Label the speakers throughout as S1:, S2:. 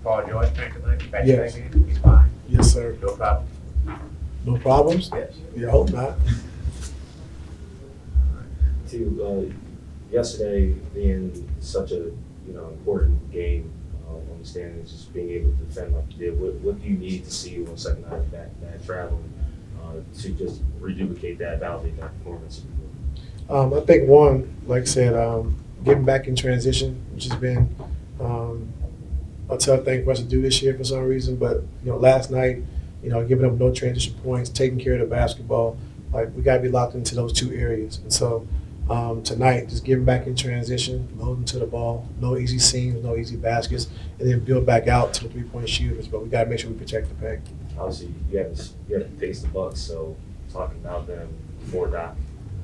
S1: Paul George playing tonight? Back
S2: Yes.
S1: game? He's fine.
S2: Yes, sir.
S1: No problem.
S2: No problems?
S1: Yes.
S2: Yeah, I hope not.
S3: Yesterday being such a important game on the standings, just being able to defend like you did. What do you need to see on second night back traveling to just reduplicate that, validate that performance?
S2: I think one, like I said, getting back in transition, which has been a tough thing for us to do this year for some reason. But last night, giving up no transition points, taking care of the basketball, like we got to be locked into those two areas. And so tonight, just getting back in transition, loading to the ball, no easy seams, no easy baskets, and then build back out to the 3-point shooters. But we got to make sure we protect the paint.
S3: Obviously, you have to face the Bucks, so talking about them before Doc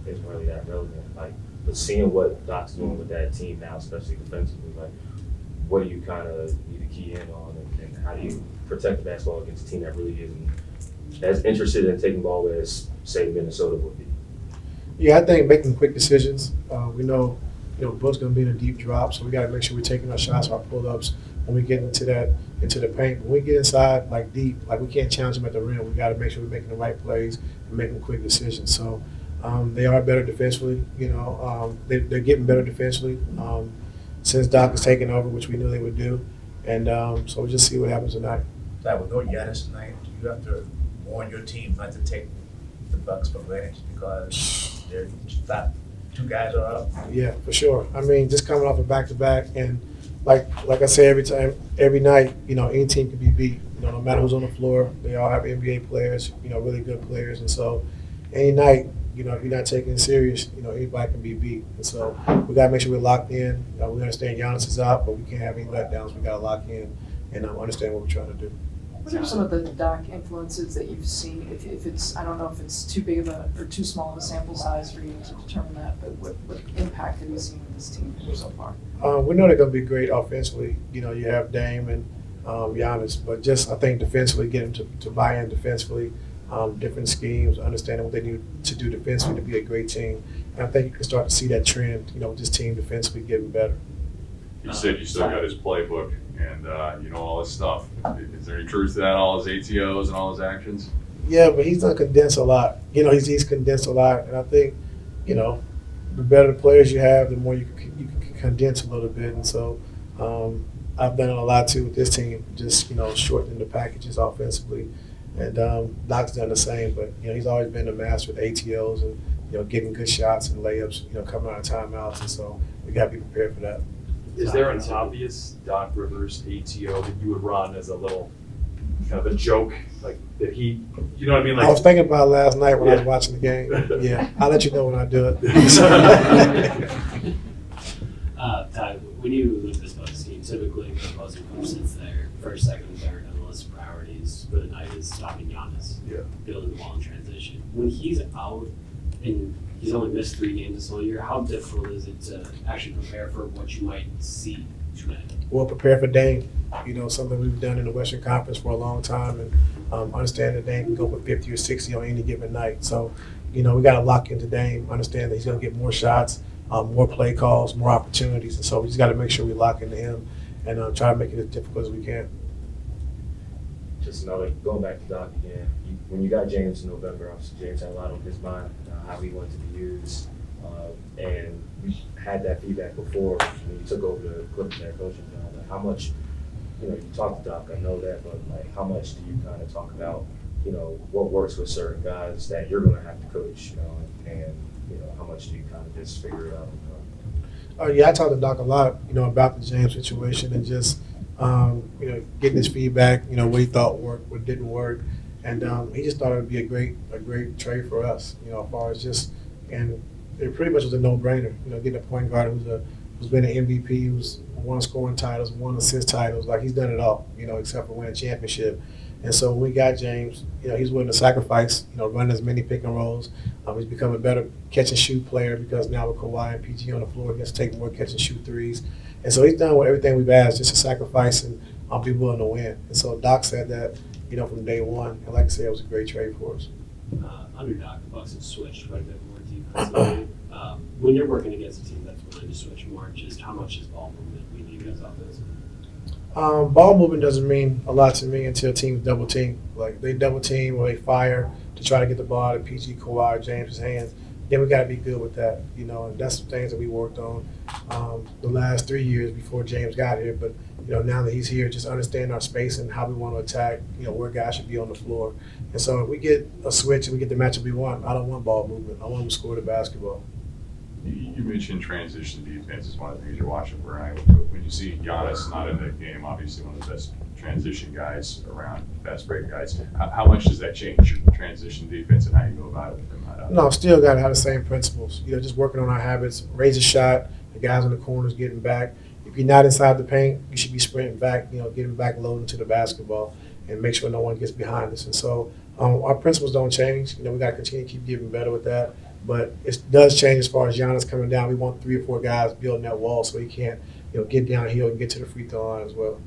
S3: isn't really that relevant. Like, but seeing what Doc's doing with that team now, especially defensively, like, what do you kind of need to key in on, and how do you protect the basketball against a team that really isn't as interested in taking ball as, say, Minnesota would be?
S2: Yeah, I think making quick decisions. We know, Book's going to be in a deep drop, so we got to make sure we're taking our shots, our pull-ups when we get into the paint. When we get inside, like deep, like we can't challenge them at the rim. We got to make sure we're making the right plays and making quick decisions. So they are better defensively. They're getting better defensively since Doc has taken over, which we knew they would do. And so we'll just see what happens tonight.
S1: That would go Giannis tonight. You have to warn your team not to take the Bucks for granted because they're top two guys are up.
S2: Yeah, for sure. I mean, just coming off a back-to-back, and like I say every night, any team can be beat. No matter who's on the floor, they all have NBA players, really good players, and so any night, if you're not taking it serious, anybody can be beat. And so we got to make sure we're locked in. We understand Giannis is out, but we can't have any letdowns. We got to lock in and understand what we're trying to do.
S4: What are some of the Doc influences that you've seen? If it's, I don't know if it's too big of a or too small of a sample size for you to determine that, but what impact have you seen with this team so far?
S2: We know they're going to be great offensively. You have Dame and Giannis, but just I think defensively, get them to buy in defensively, different schemes, understanding what they need to do defensively to be a great team. And I think you can start to see that trend, with this team defensively getting better.
S5: You said you still got his playbook and all his stuff. Is there any truth to that? All his ATOs and all his actions?
S2: Yeah, but he's done condensed a lot. He's condensed a lot, and I think the better the players you have, the more you can condense a little bit. And so I've done it a lot too with this team, just shortening the packages offensively. And Doc's done the same, but he's always been a master with ATOs and getting good shots and layups, coming out of timeouts, and so we got to be prepared for that.
S6: Is there an obvious Doc Rivers ATO that you would run as a little kind of a joke, like that he, you know what I mean? Like,
S2: I was thinking about it last night when I was watching the game. Yeah, I'll let you know when I do it.
S7: Ty, when you look at this Bucks team, typically the opposing coach sits there first, second, and third on the list of priorities for the night is stopping Giannis, building the ball in transition. When he's out and he's only missed 3 games this whole year, how difficult is it to actually prepare for what you might see tonight?
S2: Well, prepare for Dame. Something we've done in the Western Conference for a long time, and understand that Dame can go for 50 or 60 on any given night. So, we got to lock into Dame, understand that he's going to get more shots, more play calls, more opportunities, and so we just got to make sure we lock into him and try to make it as difficult as we can.
S3: Just going back to Doc again, when you got James in November, obviously James had a lot on his mind, how he wanted to be used, and we had that feedback before when you took over the Clippers head coaching job. Like how much, you talk to Doc, I know that, but like how much do you kind of talk about, what works with certain guys that you're going to have to coach, and how much do you kind of just figure it out?
S2: Yeah, I talked to Doc a lot, about the James situation and just, getting his feedback, what he thought worked, what didn't work, and he just thought it would be a great trade for us, as far as just, and it pretty much was a no-brainer, getting a point guard who's been an MVP, who's won scoring titles, won assist titles, like he's done it all, except for winning a championship. And so when we got James, he's willing to sacrifice, run as many pick and rolls. He's become a better catch and shoot player because now with Kawhi and PG on the floor, he has to take more catch and shoot threes. And so he's done with everything we've asked, just to sacrifice and be willing to win. And so Doc said that, from day one. And like I said, it was a great trade for us.
S7: Under Doc, the Bucks have switched quite a bit more defensively. When you're working against a team that's willing to switch more, just how much is ball movement we need you guys offensively?
S2: Ball movement doesn't mean a lot to me until teams double team. Like they double team or they fire to try to get the ball out of PG, Kawhi, or James' hands. Then we got to be good with that, and that's the things that we worked on the last 3 years before James got here. But now that he's here, just understand our space and how we want to attack. Where guys should be on the floor. And so if we get a switch and we get the matchup we want, I don't want ball movement. I want them to score the basketball.
S5: You mentioned transition defense is one of the things you're watching for. When you see Giannis not in the game, obviously one of the best transition guys around, fast break guys. How much does that change your transition defense and how you go about it?
S2: No, still got to have the same principles. Just working on our habits. Raise a shot. The guys in the corners getting back. If you're not inside the paint, you should be sprinting back. Getting back low into the basketball and make sure no one gets behind us. And so our principles don't change. We got to continue to keep getting better with that. But it does change as far as Giannis coming down. We want 3 or 4 guys building that wall so he can't, get downhill and get to the free throw line as well.